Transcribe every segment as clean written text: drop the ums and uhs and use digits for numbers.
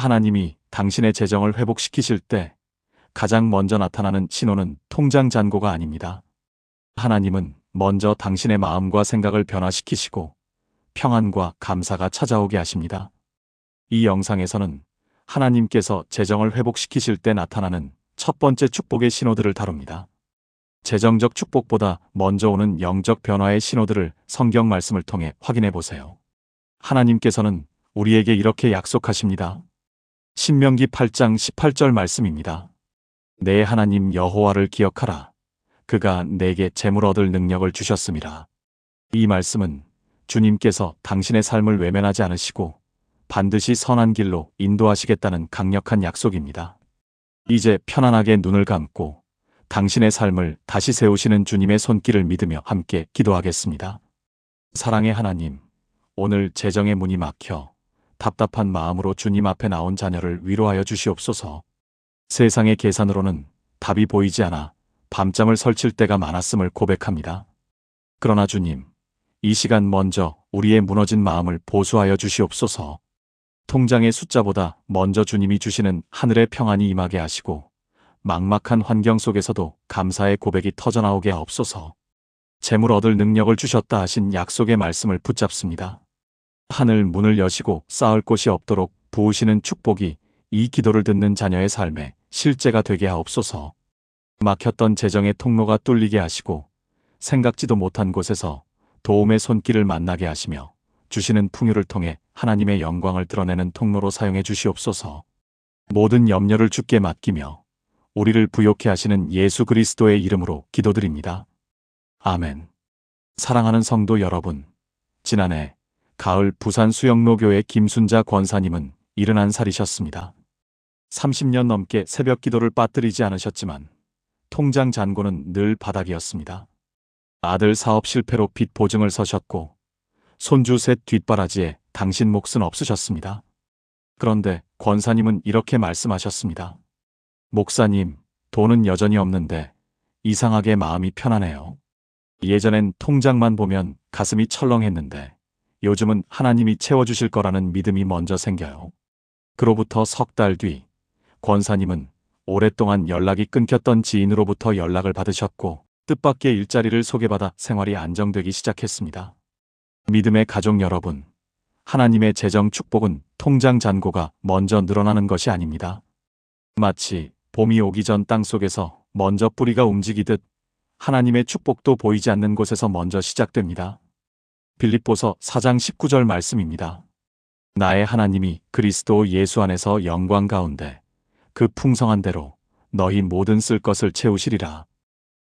하나님이 당신의 재정을 회복시키실 때 가장 먼저 나타나는 신호는 통장 잔고가 아닙니다. 하나님은 먼저 당신의 마음과 생각을 변화시키시고 평안과 감사가 찾아오게 하십니다. 이 영상에서는 하나님께서 재정을 회복시키실 때 나타나는 첫 번째 축복의 신호들을 다룹니다. 재정적 축복보다 먼저 오는 영적 변화의 신호들을 성경 말씀을 통해 확인해 보세요. 하나님께서는 우리에게 이렇게 약속하십니다. 신명기 8장 18절 말씀입니다. 내 하나님 여호와를 기억하라. 그가 내게 재물 얻을 능력을 주셨음이라. 이 말씀은 주님께서 당신의 삶을 외면하지 않으시고 반드시 선한 길로 인도하시겠다는 강력한 약속입니다. 이제 편안하게 눈을 감고 당신의 삶을 다시 세우시는 주님의 손길을 믿으며 함께 기도하겠습니다. 사랑의 하나님, 오늘 재정의 문이 막혀 답답한 마음으로 주님 앞에 나온 자녀를 위로하여 주시옵소서. 세상의 계산으로는 답이 보이지 않아 밤잠을 설칠 때가 많았음을 고백합니다. 그러나 주님, 이 시간 먼저 우리의 무너진 마음을 보수하여 주시옵소서. 통장의 숫자보다 먼저 주님이 주시는 하늘의 평안이 임하게 하시고 막막한 환경 속에서도 감사의 고백이 터져나오게 하옵소서. 재물 얻을 능력을 주셨다 하신 약속의 말씀을 붙잡습니다. 하늘 문을 여시고 쌓을 곳이 없도록 부으시는 축복이 이 기도를 듣는 자녀의 삶에 실제가 되게 하옵소서. 막혔던 재정의 통로가 뚫리게 하시고 생각지도 못한 곳에서 도움의 손길을 만나게 하시며 주시는 풍요를 통해 하나님의 영광을 드러내는 통로로 사용해 주시옵소서. 모든 염려를 주께 맡기며 우리를 부요케 하시는 예수 그리스도의 이름으로 기도드립니다. 아멘. 사랑하는 성도 여러분, 지난해 가을 부산 수영로교회 김순자 권사님은 71살이셨습니다. 30년 넘게 새벽 기도를 빠뜨리지 않으셨지만 통장 잔고는 늘 바닥이었습니다. 아들 사업 실패로 빚 보증을 서셨고 손주 셋 뒷바라지에 당신 몫은 없으셨습니다. 그런데 권사님은 이렇게 말씀하셨습니다. 목사님, 돈은 여전히 없는데 이상하게 마음이 편안해요. 예전엔 통장만 보면 가슴이 철렁했는데 요즘은 하나님이 채워주실 거라는 믿음이 먼저 생겨요. 그로부터 석 달 뒤 권사님은 오랫동안 연락이 끊겼던 지인으로부터 연락을 받으셨고 뜻밖의 일자리를 소개받아 생활이 안정되기 시작했습니다. 믿음의 가족 여러분, 하나님의 재정 축복은 통장 잔고가 먼저 늘어나는 것이 아닙니다. 마치 봄이 오기 전 땅속에서 먼저 뿌리가 움직이듯 하나님의 축복도 보이지 않는 곳에서 먼저 시작됩니다. 빌립보서 4장 19절 말씀입니다. 나의 하나님이 그리스도 예수 안에서 영광 가운데 그 풍성한 대로 너희 모든 쓸 것을 채우시리라.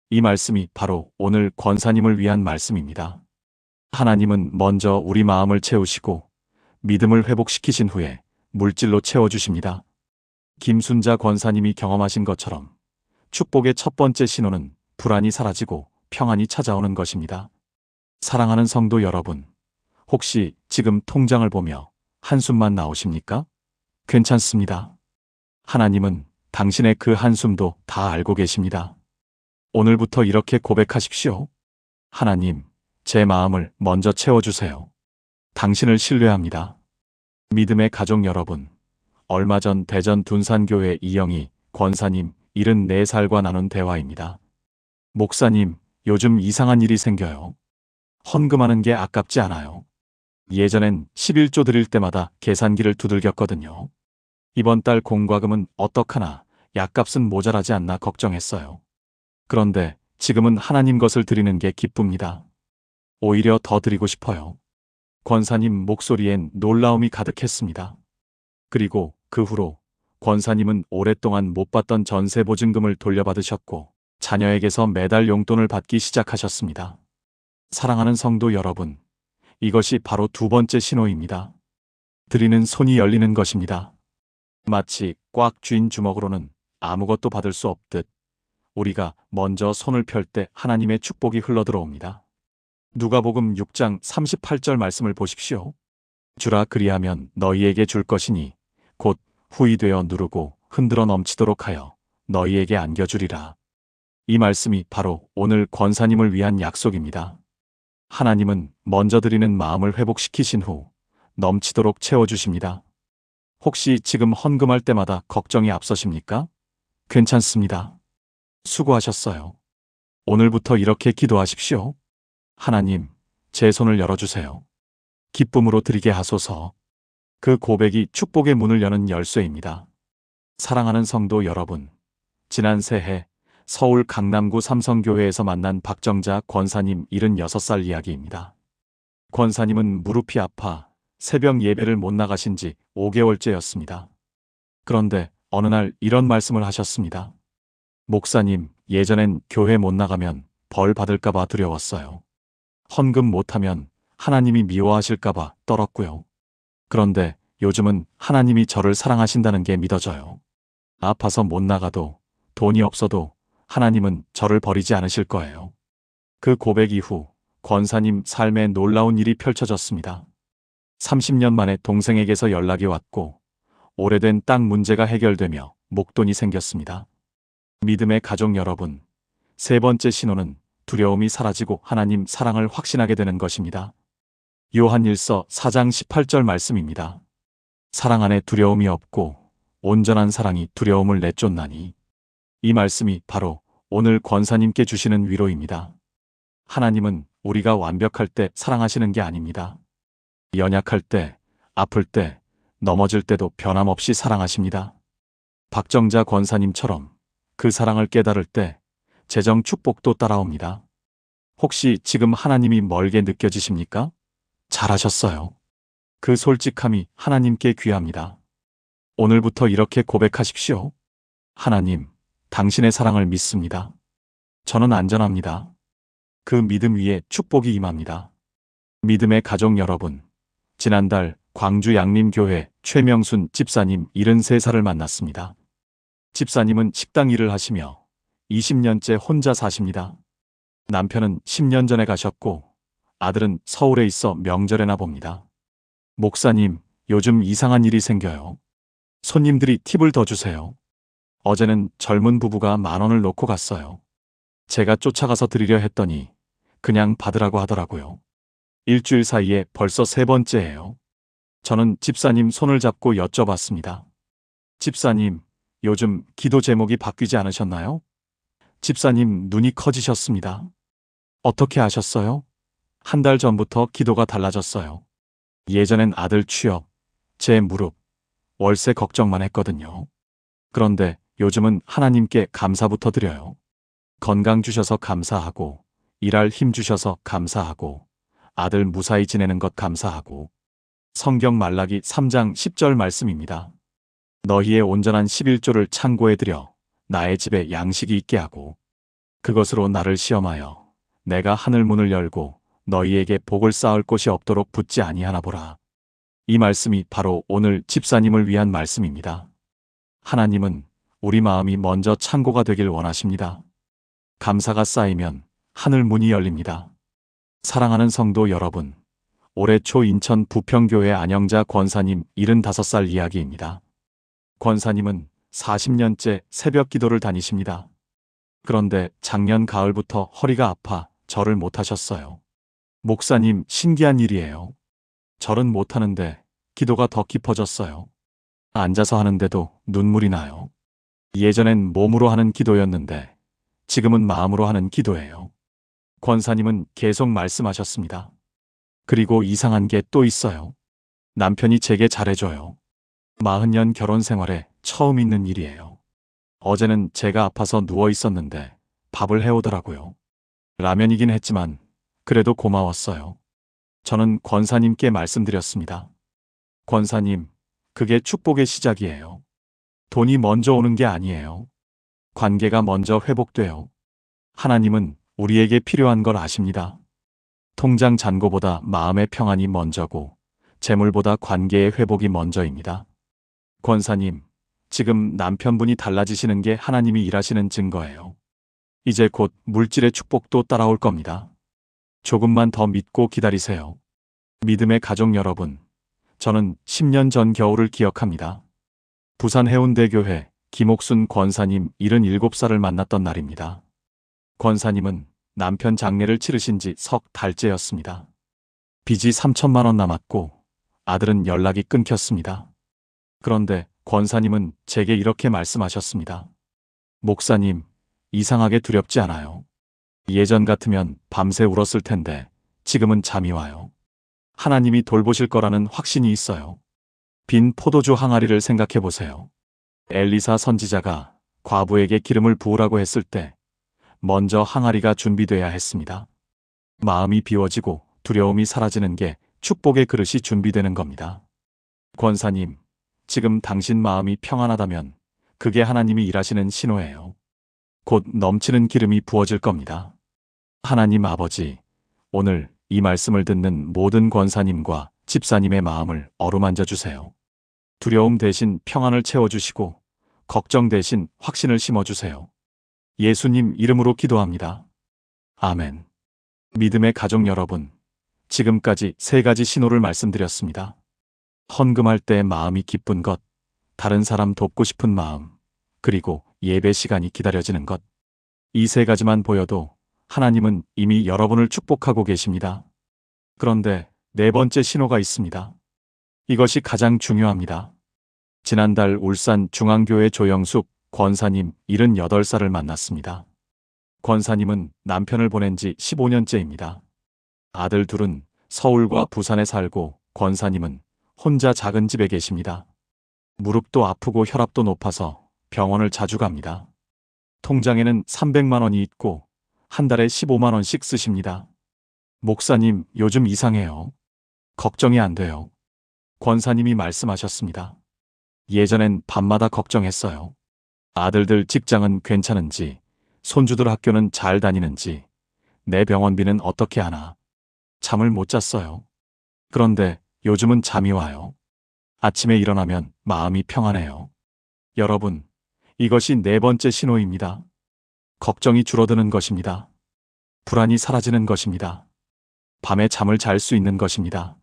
이 말씀이 바로 오늘 권사님을 위한 말씀입니다. 하나님은 먼저 우리 마음을 채우시고 믿음을 회복시키신 후에 물질로 채워주십니다. 김순자 권사님이 경험하신 것처럼 축복의 첫 번째 신호는 불안이 사라지고 평안이 찾아오는 것입니다. 사랑하는 성도 여러분, 혹시 지금 통장을 보며 한숨만 나오십니까? 괜찮습니다. 하나님은 당신의 그 한숨도 다 알고 계십니다. 오늘부터 이렇게 고백하십시오. 하나님, 제 마음을 먼저 채워주세요. 당신을 신뢰합니다. 믿음의 가족 여러분, 얼마 전 대전 둔산교회 이영희 권사님 74살과 나눈 대화입니다. 목사님, 요즘 이상한 일이 생겨요. 헌금하는 게 아깝지 않아요. 예전엔 11조 드릴 때마다 계산기를 두들겼거든요. 이번 달 공과금은 어떡하나, 약값은 모자라지 않나 걱정했어요. 그런데 지금은 하나님 것을 드리는 게 기쁩니다. 오히려 더 드리고 싶어요. 권사님 목소리엔 놀라움이 가득했습니다. 그리고 그 후로 권사님은 오랫동안 못 받던 전세 보증금을 돌려받으셨고 자녀에게서 매달 용돈을 받기 시작하셨습니다. 사랑하는 성도 여러분, 이것이 바로 두 번째 신호입니다. 드리는 손이 열리는 것입니다. 마치 꽉 쥔 주먹으로는 아무것도 받을 수 없듯 우리가 먼저 손을 펼 때 하나님의 축복이 흘러들어옵니다. 누가복음 6장 38절 말씀을 보십시오. 주라 그리하면 너희에게 줄 것이니 곧 후히 되어 누르고 흔들어 넘치도록 하여 너희에게 안겨주리라. 이 말씀이 바로 오늘 권사님을 위한 약속입니다. 하나님은 먼저 드리는 마음을 회복시키신 후 넘치도록 채워주십니다. 혹시 지금 헌금할 때마다 걱정이 앞서십니까? 괜찮습니다. 수고하셨어요. 오늘부터 이렇게 기도하십시오. 하나님, 제 손을 열어주세요. 기쁨으로 드리게 하소서. 그 고백이 축복의 문을 여는 열쇠입니다. 사랑하는 성도 여러분, 지난 새해 서울 강남구 삼성교회에서 만난 박정자 권사님 76살 이야기입니다. 권사님은 무릎이 아파 새벽 예배를 못 나가신 지 5개월째였습니다. 그런데 어느 날 이런 말씀을 하셨습니다. 목사님, 예전엔 교회 못 나가면 벌 받을까봐 두려웠어요. 헌금 못하면 하나님이 미워하실까봐 떨었고요. 그런데 요즘은 하나님이 저를 사랑하신다는 게 믿어져요. 아파서 못 나가도 돈이 없어도 하나님은 저를 버리지 않으실 거예요. 그 고백 이후 권사님 삶에 놀라운 일이 펼쳐졌습니다. 30년 만에 동생에게서 연락이 왔고 오래된 땅 문제가 해결되며 목돈이 생겼습니다. 믿음의 가족 여러분, 세 번째 신호는 두려움이 사라지고 하나님 사랑을 확신하게 되는 것입니다. 요한일서 4장 18절 말씀입니다. 사랑 안에 두려움이 없고 온전한 사랑이 두려움을 내쫓나니. 이 말씀이 바로 오늘 권사님께 주시는 위로입니다. 하나님은 우리가 완벽할 때 사랑하시는 게 아닙니다. 연약할 때, 아플 때, 넘어질 때도 변함없이 사랑하십니다. 박정자 권사님처럼 그 사랑을 깨달을 때 재정 축복도 따라옵니다. 혹시 지금 하나님이 멀게 느껴지십니까? 잘하셨어요. 그 솔직함이 하나님께 귀합니다. 오늘부터 이렇게 고백하십시오. 하나님, 당신의 사랑을 믿습니다. 저는 안전합니다. 그 믿음 위에 축복이 임합니다. 믿음의 가족 여러분, 지난달 광주 양림교회 최명순 집사님 73살을 만났습니다. 집사님은 식당 일을 하시며 20년째 혼자 사십니다. 남편은 10년 전에 가셨고 아들은 서울에 있어 명절에나 봅니다. 목사님, 요즘 이상한 일이 생겨요. 손님들이 팁을 더 주세요. 어제는 젊은 부부가 10,000원을 놓고 갔어요. 제가 쫓아가서 드리려 했더니 그냥 받으라고 하더라고요. 일주일 사이에 벌써 3번째예요. 저는 집사님 손을 잡고 여쭤봤습니다. 집사님, 요즘 기도 제목이 바뀌지 않으셨나요? 집사님 눈이 커지셨습니다. 어떻게 아셨어요? 한 달 전부터 기도가 달라졌어요. 예전엔 아들 취업, 제 무릎, 월세 걱정만 했거든요. 그런데 요즘은 하나님께 감사부터 드려요. 건강 주셔서 감사하고, 일할 힘 주셔서 감사하고, 아들 무사히 지내는 것 감사하고. 성경 말라기 3장 10절 말씀입니다. 너희의 온전한 11조를 창고에 들여 나의 집에 양식이 있게 하고 그것으로 나를 시험하여 내가 하늘 문을 열고 너희에게 복을 쌓을 곳이 없도록 붙지 아니하나 보라. 이 말씀이 바로 오늘 집사님을 위한 말씀입니다. 하나님은 우리 마음이 먼저 창고가 되길 원하십니다. 감사가 쌓이면 하늘 문이 열립니다. 사랑하는 성도 여러분, 올해 초 인천 부평교회 안영자 권사님 75살 이야기입니다. 권사님은 40년째 새벽 기도를 다니십니다. 그런데 작년 가을부터 허리가 아파 절을 못하셨어요. 목사님, 신기한 일이에요. 절은 못하는데 기도가 더 깊어졌어요. 앉아서 하는데도 눈물이 나요. 예전엔 몸으로 하는 기도였는데 지금은 마음으로 하는 기도예요. 권사님은 계속 말씀하셨습니다. 그리고 이상한 게 또 있어요. 남편이 제게 잘해줘요. 40년 결혼 생활에 처음 있는 일이에요. 어제는 제가 아파서 누워 있었는데 밥을 해오더라고요. 라면이긴 했지만 그래도 고마웠어요. 저는 권사님께 말씀드렸습니다. 권사님, 그게 축복의 시작이에요. 돈이 먼저 오는 게 아니에요. 관계가 먼저 회복돼요. 하나님은 우리에게 필요한 걸 아십니다. 통장 잔고보다 마음의 평안이 먼저고 재물보다 관계의 회복이 먼저입니다. 권사님, 지금 남편분이 달라지시는 게 하나님이 일하시는 증거예요. 이제 곧 물질의 축복도 따라올 겁니다. 조금만 더 믿고 기다리세요. 믿음의 가족 여러분, 저는 10년 전 겨울을 기억합니다. 부산 해운대교회 김옥순 권사님 77살을 만났던 날입니다. 권사님은 남편 장례를 치르신 지 석 달째였습니다. 빚이 3천만 원 남았고 아들은 연락이 끊겼습니다. 그런데 권사님은 제게 이렇게 말씀하셨습니다. 목사님, 이상하게 두렵지 않아요. 예전 같으면 밤새 울었을 텐데 지금은 잠이 와요. 하나님이 돌보실 거라는 확신이 있어요. 빈 포도주 항아리를 생각해 보세요. 엘리사 선지자가 과부에게 기름을 부으라고 했을 때 먼저 항아리가 준비돼야 했습니다. 마음이 비워지고 두려움이 사라지는 게 축복의 그릇이 준비되는 겁니다. 권사님, 지금 당신 마음이 평안하다면 그게 하나님이 일하시는 신호예요. 곧 넘치는 기름이 부어질 겁니다. 하나님 아버지, 오늘 이 말씀을 듣는 모든 권사님과 집사님의 마음을 어루만져 주세요. 두려움 대신 평안을 채워주시고 걱정 대신 확신을 심어주세요. 예수님 이름으로 기도합니다. 아멘. 믿음의 가족 여러분, 지금까지 3가지 신호를 말씀드렸습니다. 헌금할 때 마음이 기쁜 것, 다른 사람 돕고 싶은 마음, 그리고 예배 시간이 기다려지는 것. 이 3가지만 보여도 하나님은 이미 여러분을 축복하고 계십니다. 그런데 4번째 신호가 있습니다. 이것이 가장 중요합니다. 지난달 울산 중앙교회 조영숙 권사님 78살을 만났습니다. 권사님은 남편을 보낸 지 15년째입니다. 아들 둘은 서울과 부산에 살고 권사님은 혼자 작은 집에 계십니다. 무릎도 아프고 혈압도 높아서 병원을 자주 갑니다. 통장에는 300만 원이 있고 한 달에 15만 원씩 쓰십니다. 목사님, 요즘 이상해요. 걱정이 안 돼요. 권사님이 말씀하셨습니다. 예전엔 밤마다 걱정했어요. 아들들 직장은 괜찮은지, 손주들 학교는 잘 다니는지, 내 병원비는 어떻게 하나. 잠을 못 잤어요. 그런데 요즘은 잠이 와요. 아침에 일어나면 마음이 평안해요. 여러분, 이것이 4번째 신호입니다. 걱정이 줄어드는 것입니다. 불안이 사라지는 것입니다. 밤에 잠을 잘 수 있는 것입니다.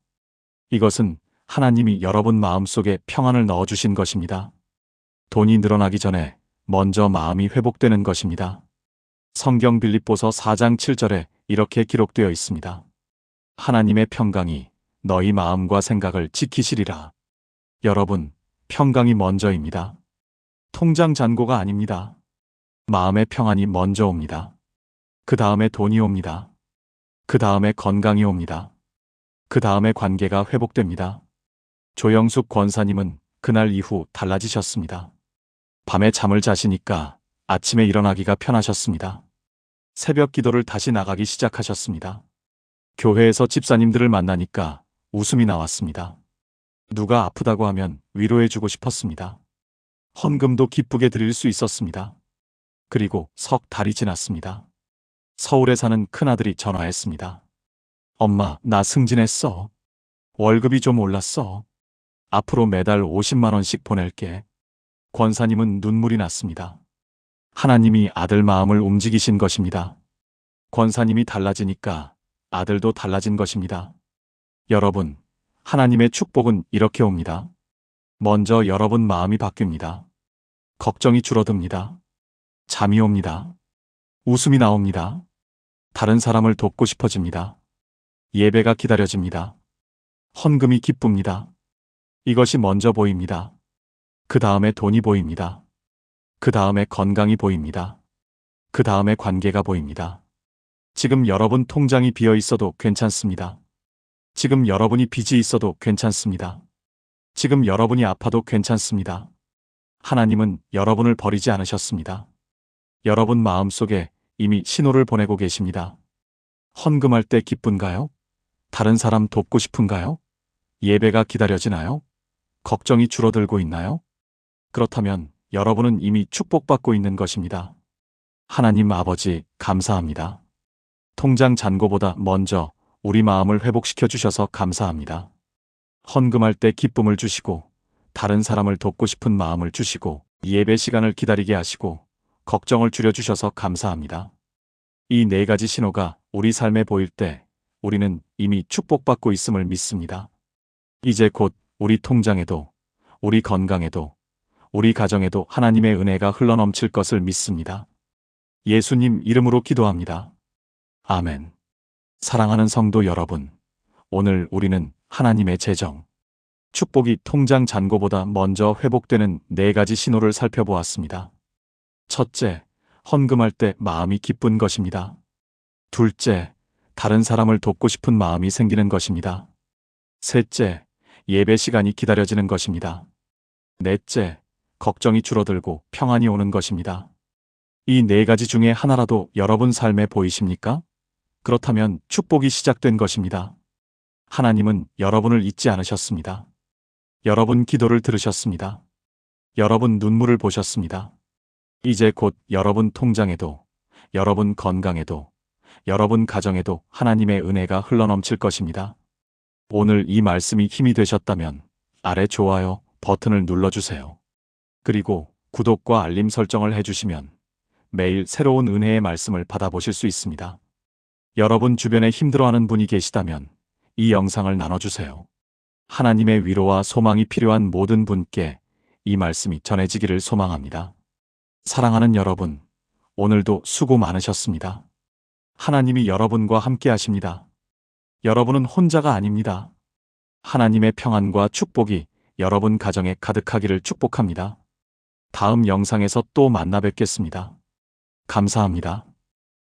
이것은 하나님이 여러분 마음속에 평안을 넣어주신 것입니다. 돈이 늘어나기 전에 먼저 마음이 회복되는 것입니다. 성경 빌립보서 4장 7절에 이렇게 기록되어 있습니다. 하나님의 평강이 너희 마음과 생각을 지키시리라. 여러분, 평강이 먼저입니다. 통장 잔고가 아닙니다. 마음의 평안이 먼저 옵니다. 그 다음에 돈이 옵니다. 그 다음에 건강이 옵니다. 그 다음에 관계가 회복됩니다. 조영숙 권사님은 그날 이후 달라지셨습니다. 밤에 잠을 자시니까 아침에 일어나기가 편하셨습니다. 새벽 기도를 다시 나가기 시작하셨습니다. 교회에서 집사님들을 만나니까 웃음이 나왔습니다. 누가 아프다고 하면 위로해주고 싶었습니다. 헌금도 기쁘게 드릴 수 있었습니다. 그리고 석 달이 지났습니다. 서울에 사는 큰아들이 전화했습니다. 엄마, 나 승진했어. 월급이 좀 올랐어. 앞으로 매달 50만 원씩 보낼게. 권사님은 눈물이 났습니다. 하나님이 아들 마음을 움직이신 것입니다. 권사님이 달라지니까 아들도 달라진 것입니다. 여러분, 하나님의 축복은 이렇게 옵니다. 먼저 여러분 마음이 바뀝니다. 걱정이 줄어듭니다. 잠이 옵니다. 웃음이 나옵니다. 다른 사람을 돕고 싶어집니다. 예배가 기다려집니다. 헌금이 기쁩니다. 이것이 먼저 보입니다. 그 다음에 돈이 보입니다. 그 다음에 건강이 보입니다. 그 다음에 관계가 보입니다. 지금 여러분 통장이 비어 있어도 괜찮습니다. 지금 여러분이 빚이 있어도 괜찮습니다. 지금 여러분이 아파도 괜찮습니다. 하나님은 여러분을 버리지 않으셨습니다. 여러분 마음속에 이미 신호를 보내고 계십니다. 헌금할 때 기쁜가요? 다른 사람 돕고 싶은가요? 예배가 기다려지나요? 걱정이 줄어들고 있나요? 그렇다면 여러분은 이미 축복받고 있는 것입니다. 하나님 아버지, 감사합니다. 통장 잔고보다 먼저 우리 마음을 회복시켜 주셔서 감사합니다. 헌금할 때 기쁨을 주시고, 다른 사람을 돕고 싶은 마음을 주시고, 예배 시간을 기다리게 하시고, 걱정을 줄여주셔서 감사합니다. 이 4가지 신호가 우리 삶에 보일 때 우리는 이미 축복받고 있음을 믿습니다. 이제 곧 우리 통장에도, 우리 건강에도, 우리 가정에도 하나님의 은혜가 흘러넘칠 것을 믿습니다. 예수님 이름으로 기도합니다. 아멘. 사랑하는 성도 여러분, 오늘 우리는 하나님의 재정, 축복이 통장 잔고보다 먼저 회복되는 4가지 신호를 살펴보았습니다. 첫째, 헌금할 때 마음이 기쁜 것입니다. 둘째, 다른 사람을 돕고 싶은 마음이 생기는 것입니다. 셋째, 예배 시간이 기다려지는 것입니다. 넷째, 걱정이 줄어들고 평안이 오는 것입니다. 이 4가지 중에 하나라도 여러분 삶에 보이십니까? 그렇다면 축복이 시작된 것입니다. 하나님은 여러분을 잊지 않으셨습니다. 여러분 기도를 들으셨습니다. 여러분 눈물을 보셨습니다. 이제 곧 여러분 통장에도, 여러분 건강에도, 여러분 가정에도 하나님의 은혜가 흘러넘칠 것입니다. 오늘 이 말씀이 힘이 되셨다면 아래 좋아요 버튼을 눌러주세요. 그리고 구독과 알림 설정을 해주시면 매일 새로운 은혜의 말씀을 받아보실 수 있습니다. 여러분 주변에 힘들어하는 분이 계시다면 이 영상을 나눠주세요. 하나님의 위로와 소망이 필요한 모든 분께 이 말씀이 전해지기를 소망합니다. 사랑하는 여러분, 오늘도 수고 많으셨습니다. 하나님이 여러분과 함께 하십니다. 여러분은 혼자가 아닙니다. 하나님의 평안과 축복이 여러분 가정에 가득하기를 축복합니다. 다음 영상에서 또 만나 뵙겠습니다. 감사합니다.